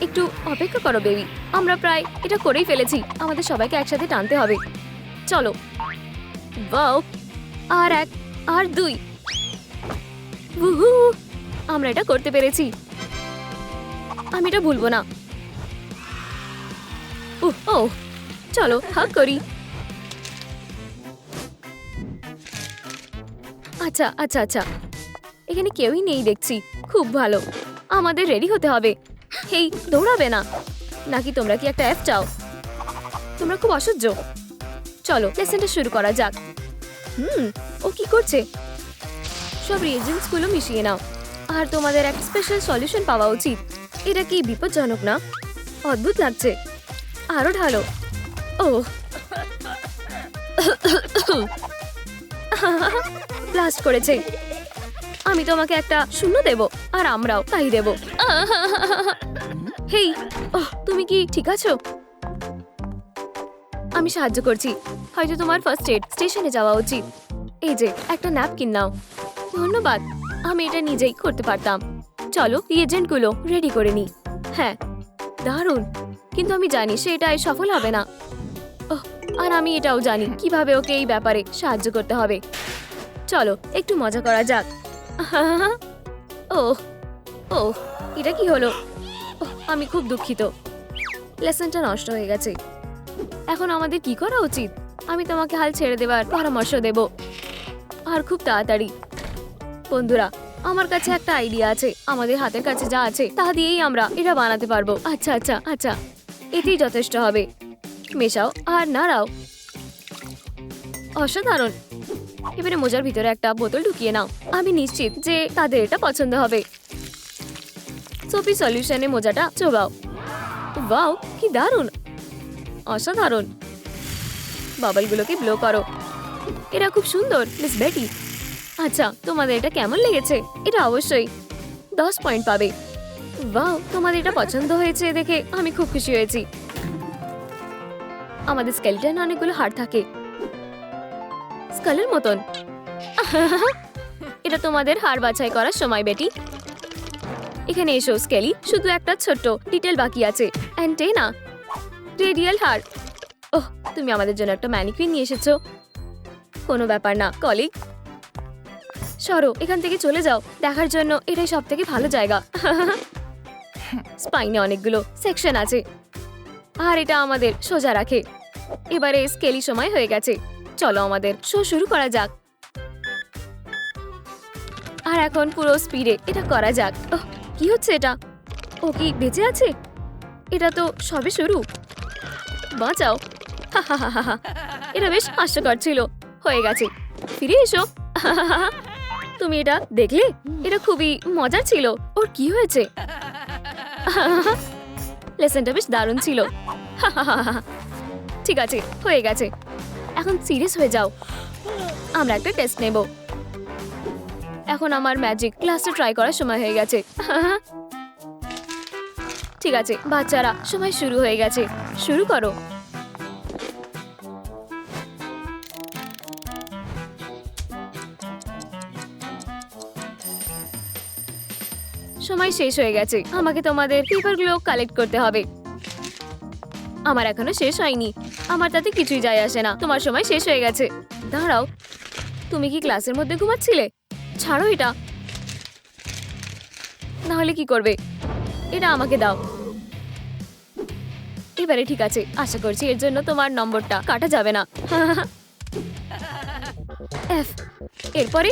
একটু অপেক্ষা করো বেবি। আমরা প্রায় এটা করেই ফেলেছি। আমাদের সবাইকে একসাথে টানতে হবে। চলো। বাও, আর এক, আর দুই। উহু, আমরা এটা করতে পেরেছি। আমি এটা ভুলবো না। ও চলো হাগ করি। আচ্ছা আচ্ছা আচ্ছা, এখানে কেউই নেই দেখছি। খুব ভালো, আমাদের রেডি হতে হবে। হেই, দৌড়াবে না নাকি? তোমরা কি একটা এফ চাও? তোমরা খুব অসহ্য। চলো লেসনটা শুরু করা যাক। ও কি করছে? সব রিয়েজেন্টস গুলো মিশিয়ে নাও। আর তোমাদের একটা স্পেশাল সলিউশন পাওয়া উচিত। এটা কি বিপজ্জনক না? অদ্ভুত লাগছে। আরো ঢালো। ও ব্লাস্ট করেছে। আমি তোমাকে একটা শূন্য দেব, আর আমরাও তাই দেব। হেই, তুমি কি ঠিক আছো? আমি সাহায্য করছি। হয়তো তোমার ফার্স্ট এড স্টেশনে যাওয়া উচিত। এই যে একটা ন্যাপকিন নাও। ধন্যবাদ, আমি এটা নিজেই করতে পারতাম। চলো রিয়েজেন্ট গুলো রেডি করে নি। হ্যাঁ, দারুণ। কিন্তু আমি জানি সে এটাই সফল হবে না। আর আমি এটাও জানি কিভাবে ওকে এই ব্যাপারে সাহায্য করতে হবে। চলো একটু মজা করা যাক। ও এটা কি হলো? আমি খুব দুঃখিত। লেসনটা নষ্ট হয়ে গেছে। এখন আমাদের কি করা উচিত? আমি তোমাকে হাল ছেড়ে দেবার পরামর্শ দেব, আর খুব তাড়াতাড়ি। বন্ধুরা, আমার কাছে একটা আইডিয়া আছে। আমাদের হাতের কাছে যা আছে তা দিয়েই আমরা এটা বানাতে পারবো। আচ্ছা আচ্ছা আচ্ছা, এতেই যথেষ্ট হবে। মেশাও আর নাড়াও। অসাধারণ। এবারে মোজার ভিতরে একটা বোতল ঢুকিয়ে নাও। আমি নিশ্চিত যে তাদের এটা পছন্দ হবে। সোপি সলিউশনে মোজাটা চোবাও। ওয়াও, কি দারুণ। অসাধারণ। বাবলগুলোকে ব্লো করো। এটা খুব সুন্দর মিস বেটি। আচ্ছা, তোমাদের এটা কেমন লেগেছে? এটা অবশ্যই 10 পয়েন্ট পাবে। ওয়াও, তোমাদের এটা পছন্দ হয়েছে দেখে আমি খুব খুশি হয়েছি। আমাদের স্কেলেটনে অনেকগুলো হাড় থাকে, স্কালের মতন। এটা তোমাদের হাড় বাছাই করার সময় বেটি। এখানে এসো স্কেলি। শুধু একটা ছোট্ট ডিটেল বাকি আছে। অ্যান্টেনা, রেডিয়াল হাড়। ওহ, তুমি আমাদের জন্য একটা ম্যানিকুইন নিয়ে এসেছো। কোনো ব্যাপার না কলিগ। সরো, এখান থেকে চলে যাও। দেখার জন্য এটাই সব থেকে ভালো জায়গা। স্পাইনে অনেকগুলো সেকশন আছে, আর এটা আমাদের সোজা রাখে। এবারে স্কেলি সময় হয়ে গেছে। চলো আমাদের শো শুরু করা যাক। আর এখন পুরো স্পিডে এটা করা যাক। কি হচ্ছে এটা? ও কি বেঁচে আছে? এটা তো সবে শুরু। বাঁচাও। এটা বেশ হাস্যকর ছিল। হয়ে গেছে, ফিরে এসো। তুমি এটা দেখলে? এটা খুবই মজার ছিল। ওর কি হয়েছে? লেসনটা বেশ দারুণ ছিল। ঠিক আছে, হয়ে গেছে। এখন সিরিয়াস হয়ে যাও। আমরা একটা টেস্ট নেব। এখন আমার ম্যাজিক ক্লাসে ট্রাই করার সময় হয়ে গেছে। ঠিক আছে বাচ্চারা, সময় শুরু হয়ে গেছে। শুরু করো। সময় শেষ হয়ে গেছে। আমাকে তোমাদের পেপারগুলো কালেক্ট করতে হবে। আমার এখনো শেষ হয়নি। আমার তাতে কিছুই যায় আসে না। তোমার সময় শেষ হয়ে গেছে। দাঁড়াও, তুমি কি ক্লাসের মধ্যে ঘুমাচ্ছিলে? ছাড়ো এটা। না হলে কি করবে? এটা আমাকে দাও। এবারে ঠিক আছে, আশা করছি এর জন্য তোমার নম্বরটা কাটা যাবে না। এফ। এরপরে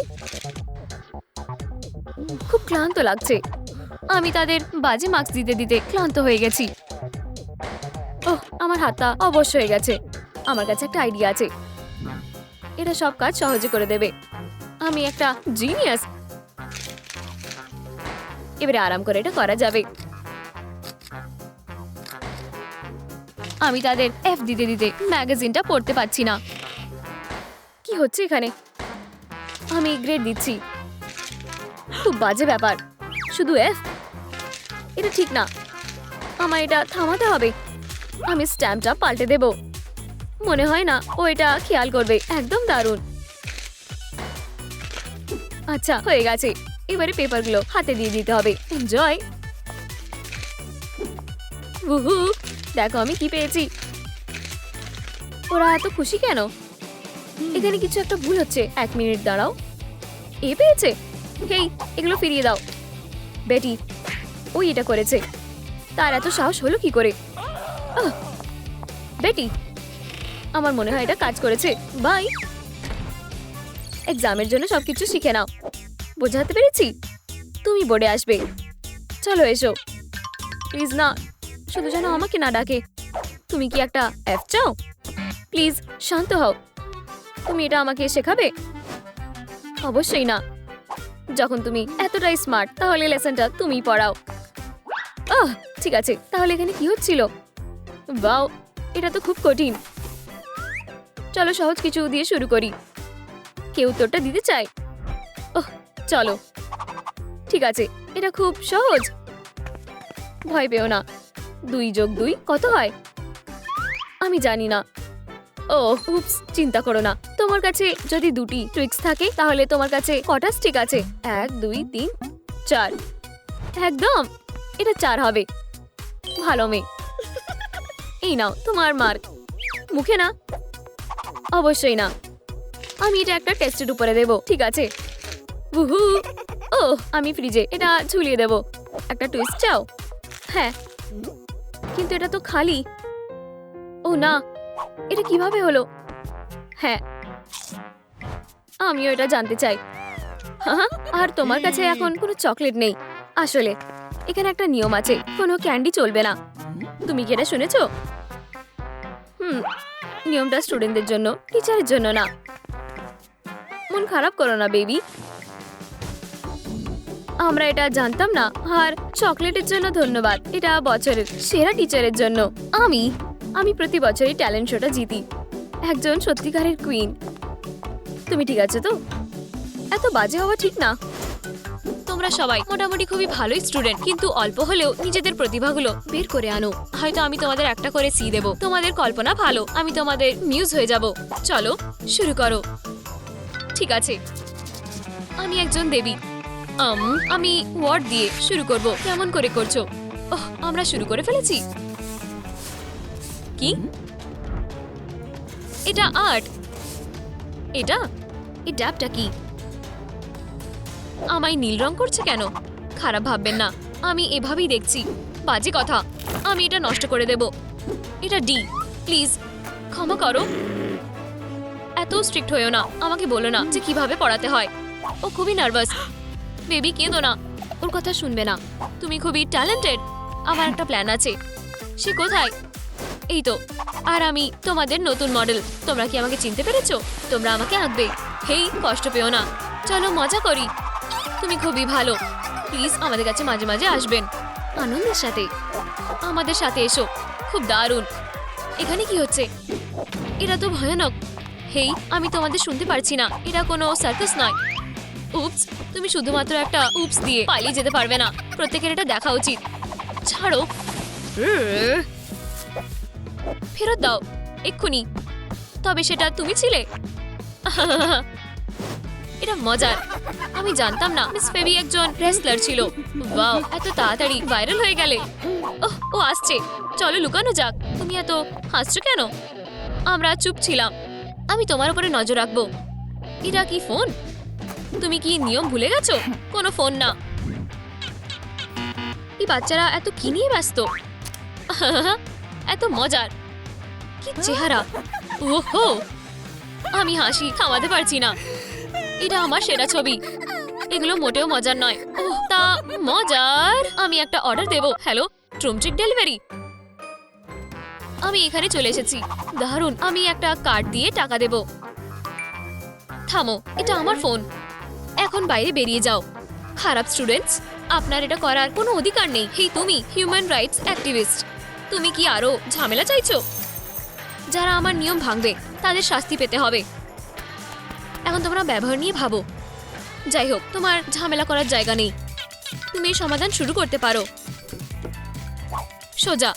খুব ক্লান্ত লাগছে। আমি তাদের বাজে মার্কস দিতে দিতে ক্লান্ত হয়ে গেছি। ওহ, আমার হাতটা অবশ হয়ে গেছে। আমার কাছে একটা আইডিয়া আছে। এটা সব কাজ সহজে করে দেবে। আমি একটা জিনিয়াস। এবারে আরাম করে এটা করা যাবে। আমি তাদের এফ দিতে দিতে ম্যাগাজিনটা পড়তে পারছি না। কি হচ্ছে এখানে? আমি গ্রেড দিচ্ছি। খুব বাজে ব্যাপার। শুধু এফ? এটা ঠিক না। আমার এটা থামাতে হবে। আমি স্ট্যাম্পটা পাল্টে দেব। মনে হয় না ও এটা খেয়াল করবে। একদম দারুণ। আচ্ছা, হয়ে গেছে। এবারে পেপারগুলো হাতে দিয়ে দিতে হবে। এনজয়। উহু, দেখো আমি কি পেয়েছি। ওরা এত খুশি কেন? এখানে কিছু একটা ভুল হচ্ছে। 1 মিনিট দাঁড়াও। এ পেয়েছে? হেই, এগুলো ফিরিয়ে দাও। বেটি, ওই এটা করেছে। তার এত সাহস হলো কি করে? বেটি, আমার মনে হয় এটা কাজ করেছে। বাই। এক্সামের জন্য সবকিছু শিখে নাও। বোঝাতে পেরেছি? তুমি বোর্ডে আসবে। চলো এসো। প্লিজ না, শুধু যেন আমাকে না ডাকে। তুমি কি একটা এফ চাও? প্লিজ শান্ত হও। তুমি এটা আমাকে শেখাবে? অবশ্যই না। যখন তুমি এতটাই স্মার্ট, তাহলে লেসনটা তুমি পড়াও। ঠিক আছে, তাহলে এখানে কি হচ্ছিল? বাও, এটা তো খুব কঠিন। চলো সহজ কিছু দিয়ে শুরু করি। কেউ উত্তরটা দিতে চায়? ওহ, চলো। ঠিক আছে, এটা খুব সহজ। ভয় পেও না। 2 যোগ 2 কত হয়? আমি জানি না। ও উপস, চিন্তা করো না। তোমার কাছে যদি 2টি ট্রিক্স থাকে, তাহলে তোমার কাছে কটা স্টিক আছে? 1 2 3 4। একদম, এটা 4 হবে। ভালো মেয়ে। এই নাও তোমার মার্ক। মুখে না? অবশ্যই না। আমি এটা একটা টেস্টের উপরে দেব। ঠিক আছে। উহু। ও, আমি ফ্রিজে এটা ঝুলিয়ে দেব। একটা টুইস্ট চাও? হ্যাঁ, কিন্তু এটা তো খালি। ও না, এটা কিভাবে হলো? হ্যাঁ, আমিও এটা জানতে চাই। আর তোমার কাছে এখন কোনো চকলেট নেই। আসলে এখানে একটা নিয়ম আছে, কোনো ক্যান্ডি চলবে না। তুমি কি এটা শুনেছো? নিয়মটা স্টুডেন্টদের জন্য, টিচারের জন্য না। মন খারাপ করো না বেবি। আমরা এটা জানতাম না। আর চকলেটের জন্য ধন্যবাদ। এটা বছরের সেরা টিচারের জন্য। আমি প্রতি বছরই ট্যালেন্ট শোটা জিতি। একজন সত্যিকারের কুইন। তুমি ঠিক আছে তো? এত বাজে হওয়া ঠিক না। তোমরা সবাই মোটামুটি খুবই ভালোই স্টুডেন্ট, কিন্তু অল্প হলেও নিজেদের প্রতিভাগুলো বের করে আনো। হয়তো আমি তোমাদের একটা করে সি দেব। তোমাদের কল্পনা ভালো, আমি তোমাদের মিউজ হয়ে যাব। চলো শুরু করো। ঠিক আছে, আমি একজন দেবী। আমি ওয়ার্ড দিয়ে শুরু করব। কেমন করে করছো? ওহ, আমরা শুরু করে ফেলেছি। কি? এটা আর্ট। এটা এই ট্যাপটা কি? আমায় নীল রং করছে কেন? খারাপ ভাববেন না, আমি এভাবেই দেখছি। বাজে কথা। আমি এটা নষ্ট করে দেব। এটা ডি। প্লিজ ক্ষমা করো। এত স্ট্রিক্ট হয়েও না। আমাকে বলো না যে কিভাবে পড়াতে হয়। ও খুবই নার্ভাস। বেবি কেঁদো না, ওর কথা শুনবে না। তুমি খুবই ট্যালেন্টেড। আমার একটা প্ল্যান আছে। সে কোথায়? এই তো। আর আমি তোমাদের নতুন মডেল। তোমরা কি আমাকে চিনতে পেরেছো? তোমরা আমাকে আঁকবে। হেই, কষ্ট পেও না। চলো মজা করি। তুমি খুবই ভালো, প্লিজ আমাদের কাছে মাঝে মাঝে আসবেন আনন্দের সাথে। আমাদের সাথে এসো, খুব দারুণ। এখানে কি হচ্ছে? এটা তো ভয়ানক। হেই, আমি তোমাদের শুনতে পারছি না। এটা কোনো সার্কাস নয়। উপস, তুমি শুধুমাত্র একটা উপস দিয়ে পালিয়ে যেতে পারবে না। প্রত্যেকের এটা দেখা উচিত। ছাড়ো, ফেরত দাও এক্ষুনি। তবে সেটা তুমি ছিলে। এটা মজার। আমি জানতাম না মিস ফেবি একজন রেসলার ছিল। ওয়াও, এত তাড়াতাড়ি ভাইরাল হয়ে গেলে। ওহ, ও আসছে, চলো লুকানো যাক। তুমি এত হাসছো কেন? আমরা চুপ ছিলাম। আমি তোমার উপরে নজর রাখবো। এটা কি ফোন? তুমি কি নিয়ম ভুলে গেছো? কোনো ফোন না। এই বাচ্চারা এত কি নিয়ে ব্যস্ত? এত মজার। কি চেহারা! ওহো, আমি হাসি থামাতে পারছি না। এটা আমার সেরা ছবি। এগুলো মোটেও মজার নয়। ওহ, তা মজার। আমি একটা অর্ডার দেব। হ্যালো, ট্রুমট্রিক ডেলিভারি। আমি এখানে চলে এসেছি। দারুণ, আমি একটা কার্ড দিয়ে টাকা দেব। থামো, এটা আমার ফোন। এখন বাইরে বেরিয়ে যাও। খারাপ স্টুডেন্টস, আপনার এটা করার কোনো অধিকার নেই। হেই তুমি, হিউম্যান রাইটস অ্যাক্টিভিস্ট, তুমি কি আরো ঝামেলা চাইছো? যারা আমার নিয়ম ভাঙবে তাদের শাস্তি পেতে হবে। এখন তোমরা ব্যবহার নিয়ে ভাবো। যাই হোক, তোমার ঝামেলা করার জায়গা নেই। তুমি এই সমাধান শুরু করতে পারো। সোজা।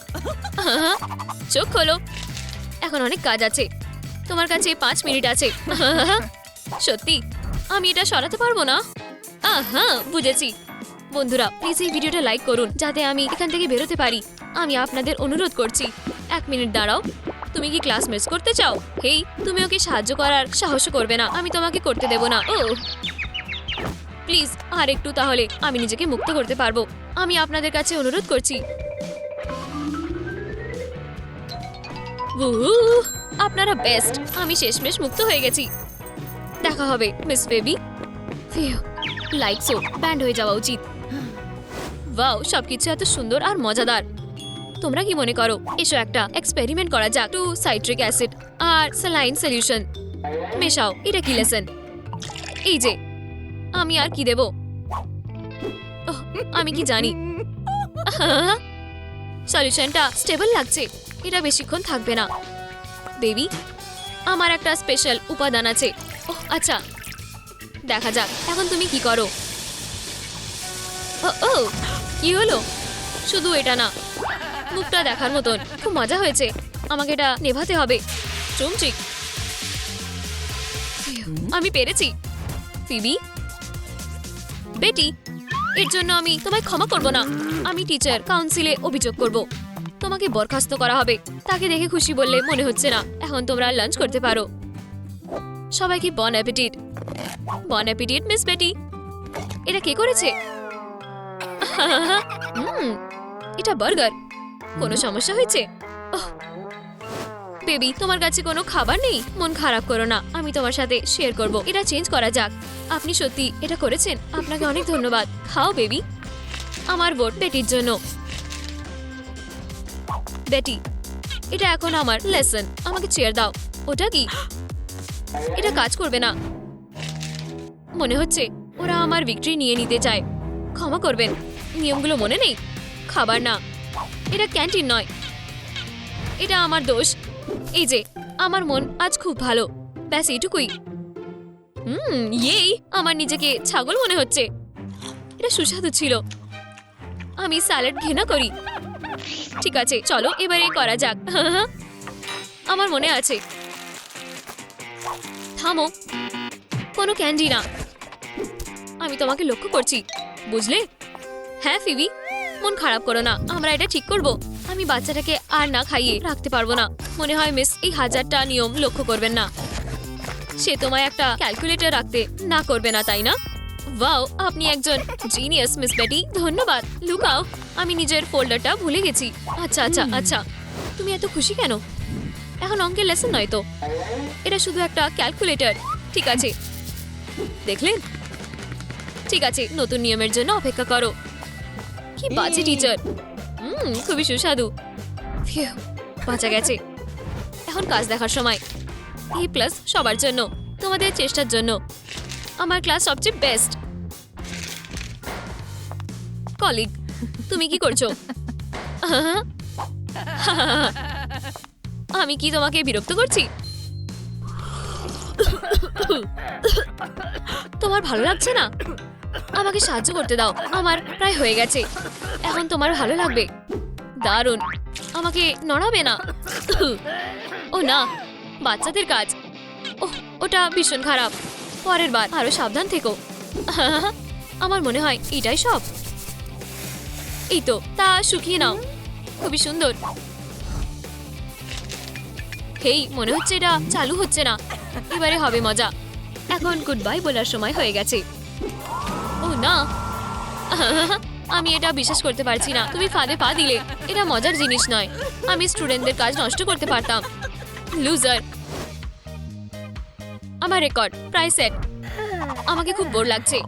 চোখ খোলো। এখন অনেক কাজ আছে। তোমার কাছে 5 মিনিট আছে। সত্যি আমি এটা সরাতে পারবো না। বুঝেছি। বন্ধুরা, প্লিজ এই ভিডিওটা লাইক করুন যাতে আমি এখান থেকে বেরোতে পারি। আমি আপনাদের অনুরোধ করছি, 1 মিনিট দাঁড়াও। তুমি কি ক্লাস মিস করতে চাও? হেই, তুমি ওকে সাহায্য করার সাহস করবে না। আমি তোমাকে করতে দেব না। ও প্লিজ, আর একটু, তাহলে আমি নিজেকে মুক্ত করতে পারবো। আমি আপনাদের কাছে অনুরোধ করছি। উহু, আপনারা বেস্ট। আমি শেষমেশ মুক্ত হয়ে গেছি। দেখা হবে মিস বেবি। লাইটসও ব্যান্ড হয়ে যাওয়া উচিত। ওয়াও, সবকিছু এত সুন্দর আর মজাদার। তোমরা কি মনে করো? এসো একটা এক্সপেরিমেন্ট করা যাক। টু সাইট্রিক অ্যাসিড আর স্যালাইন সলিউশন মেশাও। এটা কি লেসন? এই যে, আমি আর কি দেব? ওহ, আমি কি জানি। সলিউশনটা স্টেবল লাগছে। এটা বেশিক্ষণ থাকবে না। বেবি, আমার একটা স্পেশাল উপাদান আছে। ওহ আচ্ছা, দেখা যাক এখন তুমি কি করো। ও কি হলো? শুধু এটা না, মুখটা দেখার মতন। খুব মজা হয়েছে। আমাকে এটা নেভাতে হবে। চুমচিক, আমি পেরেছি। ফিবি, বেটি, এর জন্য আমি তোমায় ক্ষমা করব না। আমি টিচার কাউন্সিলে অভিযোগ করব। তোমাকে বরখাস্ত করা হবে। তাকে দেখে খুশি বললে মনে হচ্ছে না। এখন তোমরা লাঞ্চ করতে পারো। সবাইকে বন অ্যাপিটিট। বন অ্যাপিটিট মিস বেটি। এটা কে করেছে? এটা বার্গার। কোনো সমস্যা হয়েছে? বেবি, তোমার কাছে কোনো খাবার নেই? মন খারাপ করো না, আমি তোমার সাথে শেয়ার করব। এটা চেঞ্জ করা যাক। আপনি সত্যি এটা করেছেন। আপনাকে অনেক ধন্যবাদ। খাও বেবি। আমার ভোট বেটির জন্য। বেটি, এটা এখন আমার লেসন। আমাকে চেয়ার দাও। ওটা কি? এটা কাজ করবে না। মনে হচ্ছে ওরা আমার ভিক্টরি নিয়ে নিতে চায়। ক্ষমা করবেন, নিয়মগুলো মনে নেই। খাবার না, এটা ক্যান্টিন নয়। এটা আমার দোষ। এই যে, আমার মন আজ খুব ভালো। ব্যাস এইটুকুই। ইয়েই, আমার নিজেকে ছাগল মনে হচ্ছে। এটা সুস্বাদু ছিল। আমি স্যালাড ঘৃণা করি। ঠিক আছে, চলো এবারে করা যাক। আমার মনে আছে। থামো, কোনো ক্যান্ডি না। আমি তোমাকে লক্ষ্য করছি, বুঝলে? হ্যাঁ ফিবি, মন খারাপ করো না। আমরা এটা ঠিক করব। আমি বাচ্চাটাকে আর না খাইয়ে রাখতে পারবো না। মনে হয় মিস এই 1000টা নিয়ম লক্ষ্য করবেন না। সে তোমায় একটা ক্যালকুলেটর রাখতে না করবে না, তাই না? ওয়াও, আপনি একজন জিনিয়াস মিস বেটি। ধন্যবাদ। লুকাও, আমি নিজের ফোল্ডারটা ভুলে গেছি। আচ্ছা আচ্ছা আচ্ছা, তুমি এত খুশি কেন? এখন অঙ্কের লেসন নয় তো, এটা শুধু একটা ক্যালকুলেটর। ঠিক আছে, দেখলেন? ঠিক আছে, নতুন নিয়মের জন্য অপেক্ষা করো। কি বাজে টিচার। খুবই সুস্বাদু। বাঁচা গেছে। এখন কাজ দেখার সময়। E+ সবার জন্য, তোমাদের চেষ্টার জন্য। আমার ক্লাস সবচেয়ে বেস্ট। কলিগ, তুমি কি করছো? আমি কি তোমাকে বিরক্ত করছি? তোমার ভালো লাগছে না? আমাকে সাহায্য করতে দাও, আমার প্রায় হয়ে গেছে। এখন তোমার ভালো লাগবে। দারুণ, আমাকে নড়াবে না। ও না, বাচ্চাদের কাজ। ওহ, ওটা ভীষণ খারাপ। পরের বার আরো সাবধান থেকো। আমার মনে হয় এটাই সব। এই তো, তা শুকিয়ে নাও। খুবই সুন্দর। হেই, মনে হচ্ছে এটা চালু হচ্ছে না। এবারে হবে মজা। এখন গুড বাই বলার সময় হয়ে গেছে। ও না, আমি এটা বিশ্বাস করতে পারছি না। তুমি ফাঁদে পা দিলে। এটা মজার জিনিস নয়। আমি স্টুডেন্টদের কাজ নষ্ট করতে পারতাম। লুজার। আমার রেকর্ড প্রায় সেট। আমাকে খুব বোর লাগছে।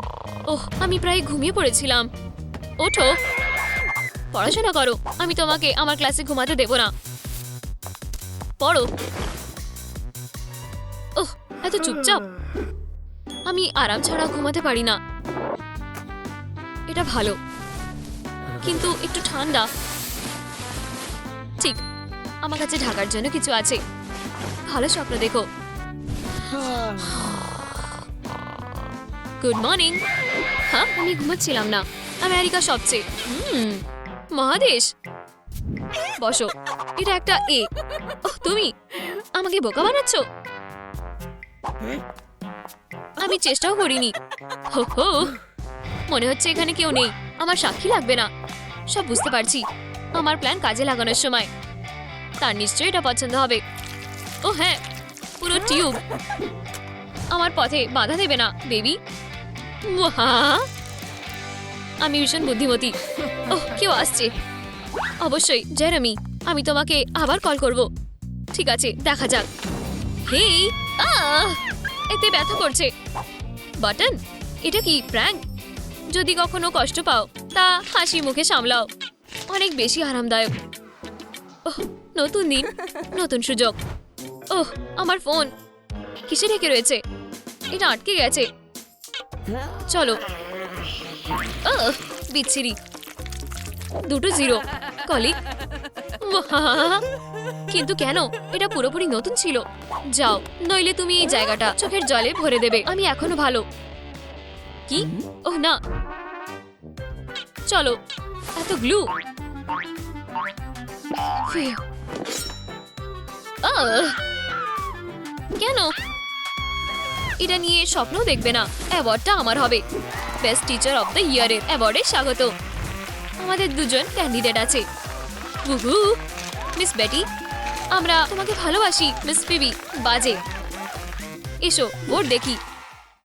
ওহ, আমি প্রায় ঘুমিয়ে পড়েছিলাম। ওঠো, পড়াশোনা করো। আমি তোমাকে আমার ক্লাসে ঘুমাতে দেব না। পড়ো। ওহ, এত চুপচাপ। আমি আরাম ছাড়া ঘুমাতে পারি না। এটা ভালো, কিন্তু একটু ঠান্ডা। ঠিক, আমার কাছে ঢাকার জন্য কিছু আছে। ভালো স্বপ্ন দেখো। Good morning. হ্যাঁ, আমি ঘুমাচ্ছিলাম না। আমেরিকা সবচেয়ে মহাদেশ। বসো, এটা একটা এ। ওহ, তুমি আমাকে বোকা বানাচ্ছ। আমি চেষ্টাও করিনি। হো হো, মনে হচ্ছে এখানে কেউ নেই। আমার সাক্ষী লাগবে না। সব বুঝতে পারছি। আমার প্ল্যান কাজে লাগানোর সময়। তার নিশ্চয়ই এটা পছন্দ হবে। ও হ্যাঁ, পুরো টিউব। আমার পথে বাধা দেবে না, বেবি। আমি ভীষণ বুদ্ধিমতী। ওহ, কেউ আসছে। অবশ্যই জেরেমি। আমি তোমাকে আবার কল করব। ঠিক আছে, দেখা যাক। হেই, এতে ব্যথা করছে। বাটন, এটা কি প্র্যাঙ্ক? যদি কখনো কষ্ট পাও তা হাসি মুখে সামলাও। অনেক বেশি আরামদায়ক। ওহ, নতুন দিন, নতুন সুযোগ। ওহ, আমার ফোন কিসে ঢেকে রয়েছে? এটা আটকে গেছে। চলো। বিচ্ছিরি। 2 0। কলিগ। কিন্তু কেন? এটা পুরোপুরি নতুন ছিল। যাও, নইলে তুমি এই জায়গাটা চোখের জলে ভরে দেবে। আমি এখনো ভালো। কি? ওহ না, চলো। এত গ্লু। কেন? এটা নিয়ে স্বপ্ন দেখবে না। অ্যাওয়ার্ডটা আমার হবে। বেস্ট টিচার অফ দ্য ইয়ারের অ্যাওয়ার্ডে স্বাগত। আমাদের 2 জন ক্যান্ডিডেট আছে। উহু, মিস বেটি, আমরা তোমাকে ভালোবাসি। মিস ফিবি, বাজে। এসো, বোর্ড দেখি।